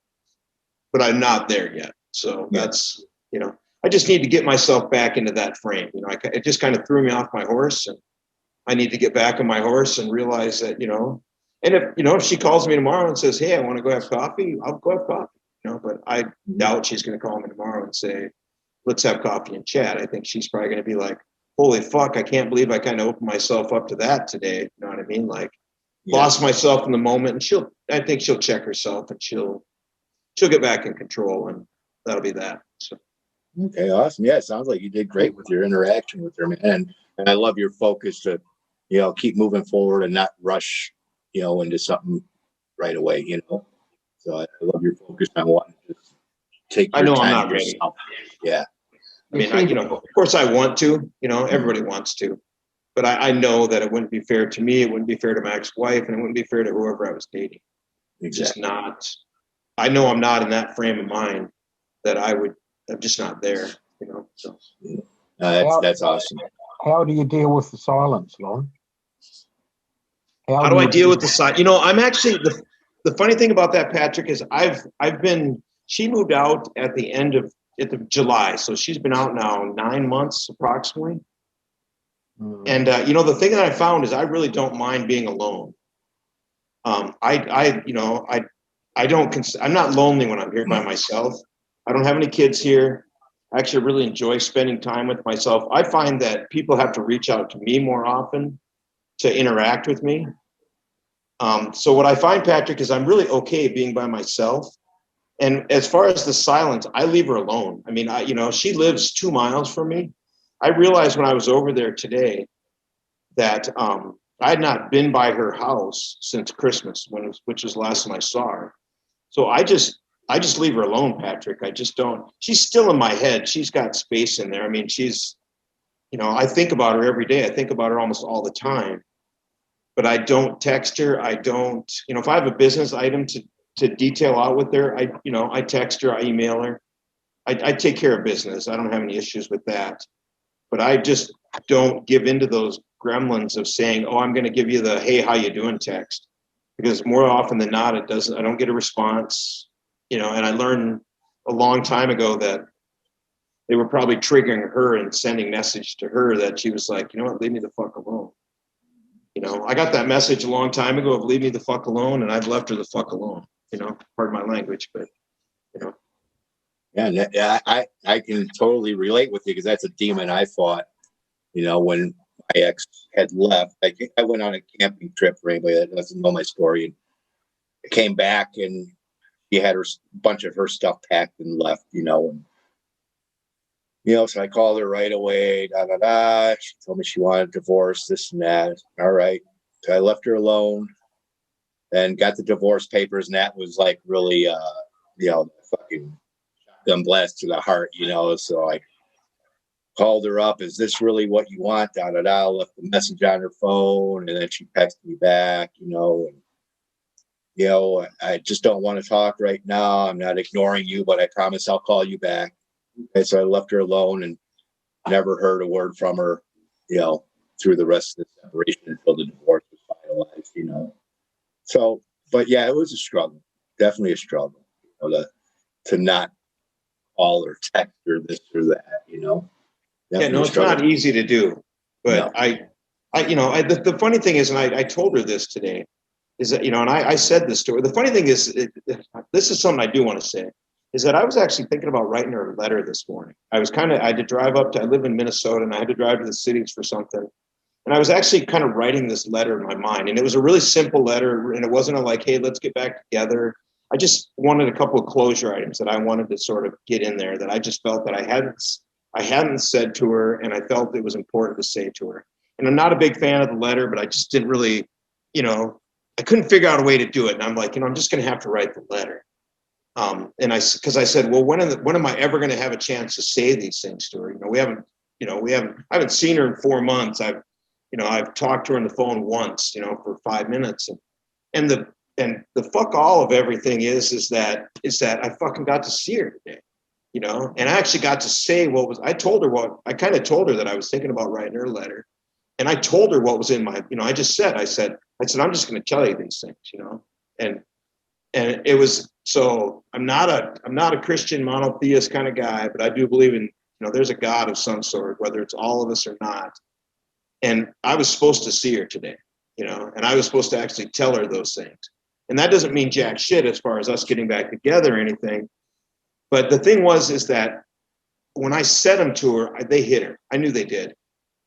But I'm not there yet. So that's, you know, I just need to get myself back into that frame. You know, it just kind of threw me off my horse, and I need to get back on my horse and realize that, you know, and if, you know, if she calls me tomorrow and says, hey, I want to go have coffee, I'll go have coffee, you know, but I doubt she's going to call me tomorrow and say, let's have coffee and chat. I think she's probably going to be like, holy fuck, I can't believe I kind of opened myself up to that today. You know what I mean? Like, lost myself in the moment, and I think she'll check herself, and she'll get back in control, and that'll be that. So. Okay, awesome. Yeah, it sounds like you did great with your interaction with her, man. And I love your focus to, you know, keep moving forward and not rush, you know, into something right away, you know. So I love your focus on wanting to take your time. I'm not ready. Yourself. Yeah. I mean, you know, of course I want to, you know, everybody wants to, but I know that it wouldn't be fair to me. It wouldn't be fair to my ex-wife, and it wouldn't be fair to whoever I was dating. It's just not, I know I'm not in that frame of mind that I'm just not there, you know, so. That's awesome. How do you deal with the silence, Lon? How do I deal with the silence? You know, I'm actually, the funny thing about that, Patrick, is she moved out at the end of July. So she's been out now 9 months approximately. And, you know, the thing that I found is I really don't mind being alone. I'm not lonely when I'm here by myself. I don't have any kids here. I actually really enjoy spending time with myself. I find that people have to reach out to me more often to interact with me. So what I find, Patrick, is I'm really okay being by myself. And as far as the silence, I leave her alone. I mean, she lives 2 miles from me. I realized when I was over there today that I had not been by her house since Christmas, which was the last time I saw her. So I just leave her alone, Patrick. I just don't. She's still in my head. She's got space in there. I mean, she's, you know, I think about her every day. I think about her almost all the time. But I don't text her. I don't, you know, if I have a business item to detail out with her, I text her, I email her. I take care of business. I don't have any issues with that. But I just don't give into those gremlins of saying, oh, I'm going to give you the, hey, how you doing text. Because more often than not, I don't get a response, you know, and I learned a long time ago that they were probably triggering her and sending message to her that she was like, you know what, leave me the fuck alone. You know, I got that message a long time ago of leave me the fuck alone, and I've left her the fuck alone, you know, pardon my language, but, you know. Yeah, I can totally relate with you because that's a demon I fought, you know, when my ex had left. I went on a camping trip for anybody that doesn't know my story. And I came back and she had a bunch of her stuff packed and left, you know. And, you know, so I called her right away, She told me she wanted a divorce, this and that. All right. So I left her alone and got the divorce papers. And that was like really, you know, fucking gun blast to the heart, you know. So I called her up. Is this really what you want? Left a message on her phone. And then she texted me back, you know. And, you know, I just don't want to talk right now. I'm not ignoring you, but I promise I'll call you back. And so I left her alone and never heard a word from her, you know, through the rest of the separation until the divorce was finalized, you know. So, but yeah, it was a struggle, definitely a struggle, you know, to not call or text or this or that, you know. Yeah, no, it's not easy to do, but no. The funny thing is, and I told her this today, is that, you know, and I said this to her. The funny thing is, this is something I do want to say, is that I was actually thinking about writing her a letter this morning. I had to drive I live in Minnesota, and I had to drive to the cities for something. And I was actually kind of writing this letter in my mind. And it was a really simple letter, and it wasn't like, hey, let's get back together. I just wanted a couple of closure items that I wanted to sort of get in there that I just felt that I hadn't said to her, and I felt it was important to say to her. And I'm not a big fan of the letter, but I just didn't really, you know, I couldn't figure out a way to do it. And I'm like, you know, I'm just going to have to write the letter. Because I said, well, when am I ever going to have a chance to say these things to her? You know, I haven't seen her in 4 months. I've talked to her on the phone once, for 5 minutes, and the fuck all of everything is that I fucking got to see her today, and I actually got to say I kind of told her that I was thinking about writing her a letter, and I told her what was in my, I said, I'm just going to tell you these things, and it was, so I'm not a Christian monotheist kind of guy, but I do believe in, there's a God of some sort, whether it's all of us or not. And I was supposed to see her today, and I was supposed to actually tell her those things. And that doesn't mean jack shit as far as us getting back together or anything. But the thing is that when I said them to her, they hit her. I knew they did.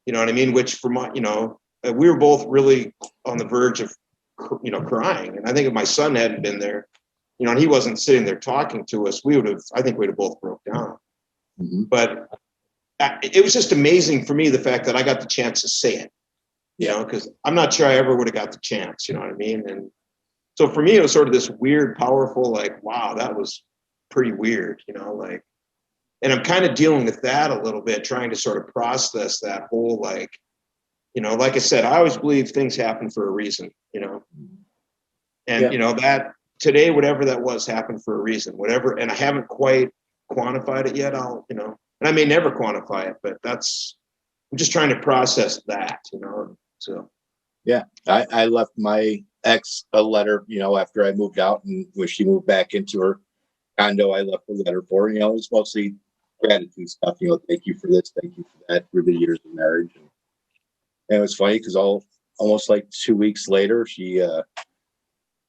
You know what I mean? Which for my, we were both really on the verge of, crying. And I think if my son hadn't been there, and he wasn't sitting there talking to us, I think we'd have both broke down. Mm-hmm. But it was just amazing for me, the fact that I got the chance to say it, because I'm not sure I ever would have got the chance, you know what I mean? And so for me, it was sort of this weird, powerful, like, wow, that was pretty weird, and I'm kind of dealing with that a little bit, trying to sort of process that whole, like I said, I always believe things happen for a reason, and, that today, whatever that was, happened for a reason, whatever. And I haven't quite quantified it yet. And I may never quantify it, but I'm just trying to process that, so. Yeah, I left my ex a letter, after I moved out, and when she moved back into her condo, I left a letter for her. It was mostly gratitude stuff, thank you for this, thank you for that, for the years of marriage. And it was funny because almost like 2 weeks later, she,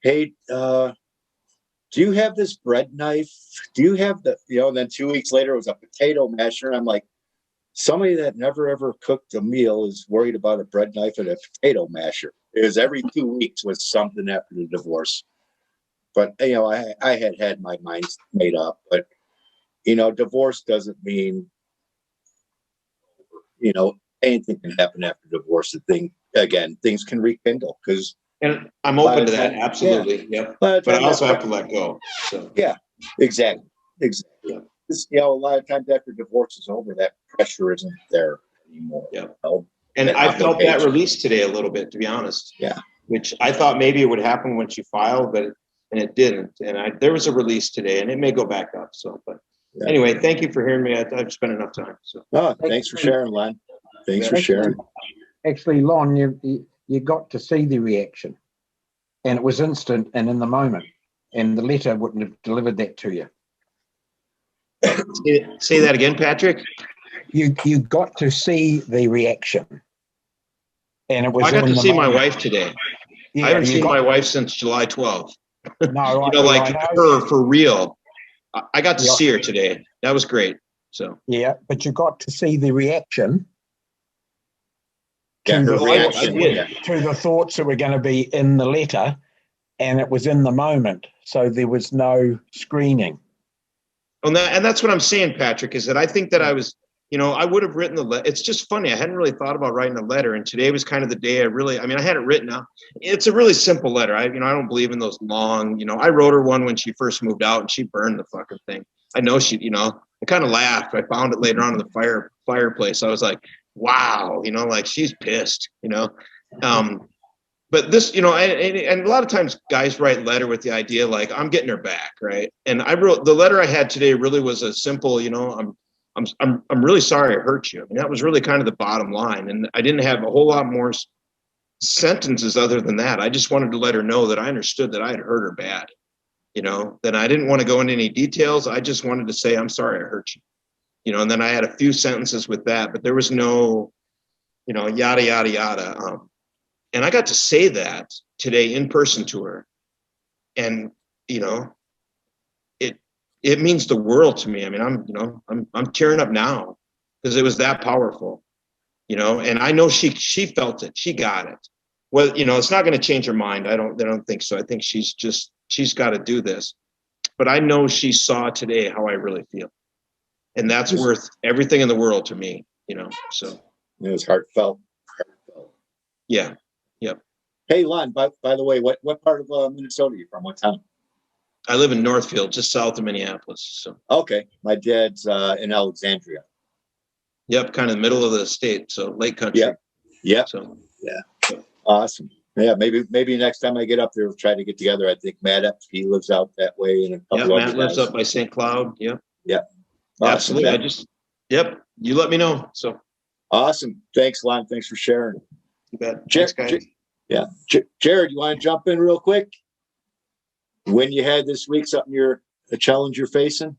hey, do you have this bread knife? Do you have and then 2 weeks later, it was a potato masher. I'm like, somebody that never ever cooked a meal is worried about a bread knife and a potato masher. It was every 2 weeks was something after the divorce. But, I had my mind made up. But, divorce doesn't mean, anything can happen after divorce. Things can rekindle because. And I'm open to that. Absolutely. Yeah. Yep. But I also have to let go. So. Yeah, exactly. Yeah. A lot of times after divorce is over, that pressure isn't there anymore. Yeah. And I felt that release today a little bit, to be honest. Yeah. Which I thought maybe it would happen when she filed, and it didn't. And there was a release today, and it may go back up. So, but anyway, thank you for hearing me. I've spent enough time. So. Oh, thanks for sharing, Lon. Thanks for sharing. Actually, Lon, you got to see the reaction, and it was instant and in the moment, and the letter wouldn't have delivered that to you. Say that again, Patrick. You got to see the reaction, and it was. I got to see my wife today. Yeah, I haven't seen my wife since July 12th. No, her for real. I got to see her today. That was great. So yeah, but you got to see the reaction. To the thoughts that were going to be in the letter, and it was in the moment, so there was no screening. And that's what I'm saying, Patrick, is that I think that I was, I would have written the letter. It's just funny. I hadn't really thought about writing a letter. And today was kind of the day I had it written out. It's a really simple letter. I don't believe in those long, I wrote her one when she first moved out and she burned the fucking thing. I know she, I kind of laughed. I found it later on in the fireplace. I was like, wow, like she's pissed, but this, and a lot of times guys write letter with the idea like I'm getting her back, right? And I wrote the letter I had today really was a simple, I'm really sorry I hurt you. I mean, that was really kind of the bottom line, and I didn't have a whole lot more sentences other than that. I just wanted to let her know that I understood that I had hurt her bad, Then I didn't want to go into any details. I just wanted to say I'm sorry I hurt you, and then I had a few sentences with that, but there was no, yada yada yada. And I got to say that today in person to her. And, it means the world to me. I mean, I'm tearing up now because it was that powerful, and I know she felt it. She got it. Well, it's not going to change her mind. I don't think so. I think she's got to do this, but I know she saw today how I really feel. And that's worth everything in the world to me, so. It was heartfelt. Yeah. Yep. Hey, Lon, by the way, what part of Minnesota are you from? What town? I live in Northfield, just south of Minneapolis. So. Okay. My dad's in Alexandria. Yep. Kind of the middle of the state. So Lake Country. Yeah. So Awesome. Yeah, maybe next time I get up there, we'll try to get together. I think Matt, he lives out that way, and a Yeah, couple Matt other lives guys. up by St. Cloud. Yep. Yep. Awesome, Absolutely. Jeff. Yep. You let me know. So awesome. Thanks, Lon. Thanks for sharing. you bet. Thanks, guys. Yeah. Jared, you want to jump in real quick? When you had this week, a challenge you're facing?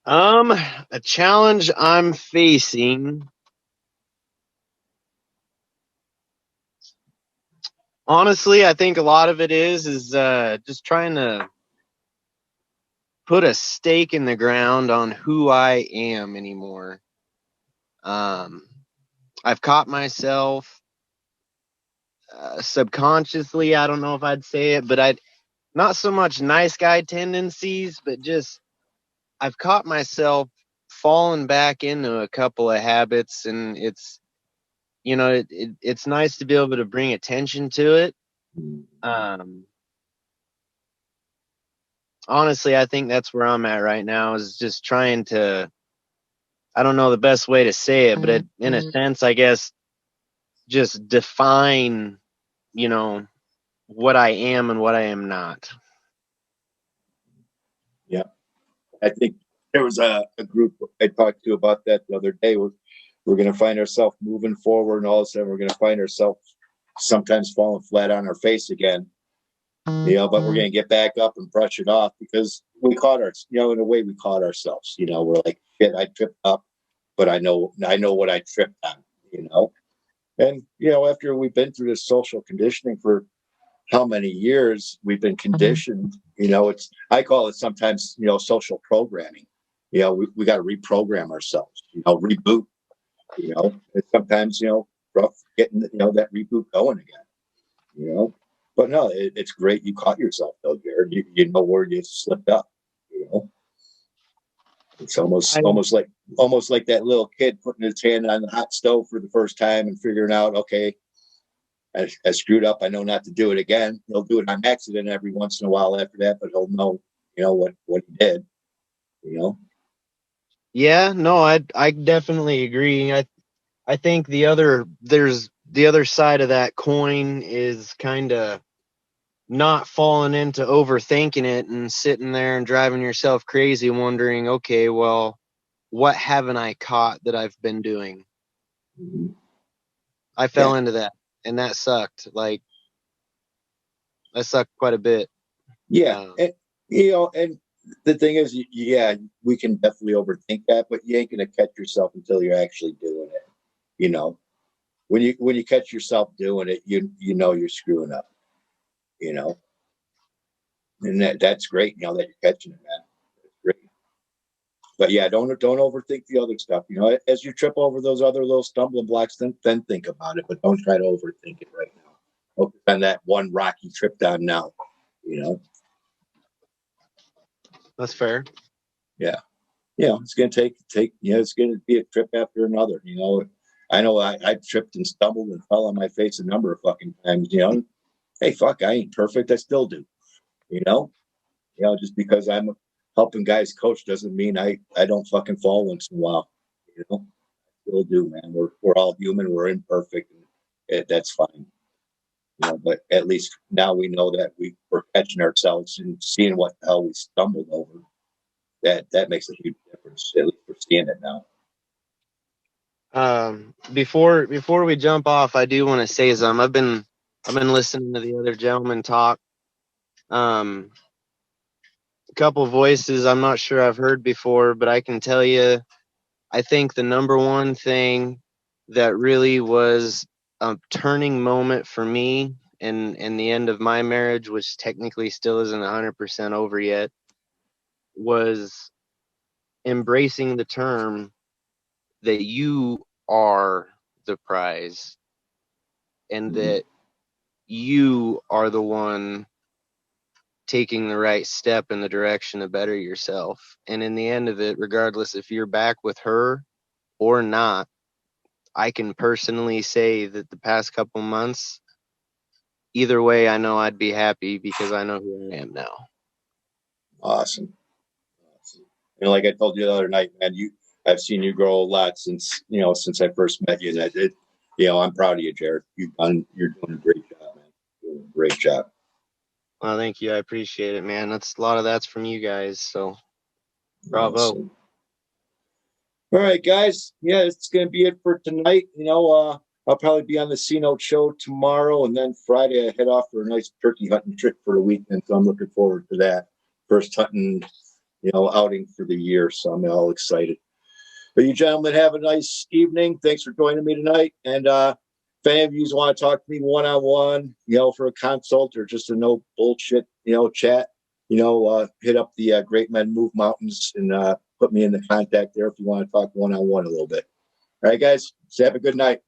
A challenge I'm facing. Honestly, I think a lot of it is just trying to put a stake in the ground on who I am anymore. I've caught myself subconsciously, I don't know if I'd say it, but not so much nice guy tendencies, but just I've caught myself falling back into a couple of habits, and it's, it's nice to be able to bring attention to it. Honestly, I think that's where I'm at right now, is just trying to, I don't know the best way to say it, but in a sense, I guess, just define, what I am and what I am not. Yeah. I think there was a group I talked to about that the other day. We're going to find ourselves moving forward, and all of a sudden we're going to find ourselves sometimes falling flat on our face again. But we're going to get back up and brush it off, because we caught in a way we caught ourselves. We're like, shit, I tripped up, but I know what I tripped on, And, after we've been through this social conditioning for how many years, we've been conditioned, I call it sometimes, social programming. We got to reprogram ourselves, reboot, and sometimes, rough getting, that reboot going again, But no, it's great you caught yourself though, Jared. You know where you slipped up, It's almost like that little kid putting his hand on the hot stove for the first time and figuring out, okay, I screwed up. I know not to do it again. He'll do it on accident every once in a while after that, but he'll know, what he did, Yeah, no, I definitely agree. I think there's the other side of that coin is kind of not falling into overthinking it and sitting there and driving yourself crazy, wondering, okay, well, what haven't I caught that I've been doing? I fell into that, and that sucked. Like, that sucked quite a bit. Yeah. And the thing is, we can definitely overthink that, but you ain't going to catch yourself until you're actually doing it. When you catch yourself doing it, you're screwing up, and that's great. That you're catching it, man. That's great. But yeah, don't overthink the other stuff. As you trip over those other little stumbling blocks, then think about it, but don't try to overthink it right now. Focus on that one rock you tripped on now, That's fair. Yeah. It's going to take, it's going to be a trip after another, I know I tripped and stumbled and fell on my face a number of fucking times, Hey, fuck, I ain't perfect. I still do, just because I'm helping guys coach doesn't mean I don't fucking fall once in a while, I still do, man. We're all human. We're imperfect. That's fine. But at least now we know that we're catching ourselves and seeing what the hell we stumbled over. That makes a huge difference. At least we're seeing it now. Before we jump off, I do want to say something. I've been listening to the other gentleman talk. A couple voices I'm not sure I've heard before, but I can tell you, I think the number one thing that really was a turning moment for me and the end of my marriage, which technically still isn't 100% over yet, was embracing the term that you are the prize, and that you are the one taking the right step in the direction to better yourself. And in the end of it, regardless if you're back with her or not, I can personally say that the past couple months, either way, I know I'd be happy because I know who I am now. Awesome. Like I told you the other night, man, I've seen you grow a lot since I first met you. That I'm proud of you, Jared. You're doing a great job, man. You're doing a great job. Well, thank you. I appreciate it, man. A lot of that's from you guys. So bravo. Awesome. All right, guys. Yeah, it's going to be it for tonight. I'll probably be on the C-Note show tomorrow, and then Friday I head off for a nice turkey hunting trip for the weekend. So I'm looking forward to that. First hunting, outing for the year. So I'm all excited. But you gentlemen have a nice evening. Thanks for joining me tonight. And if any of you want to talk to me one-on-one, for a consult or just a no bullshit, chat, hit up the Great Men Move Mountains and put me in the contact there if you want to talk one-on-one a little bit. All right, guys. So have a good night.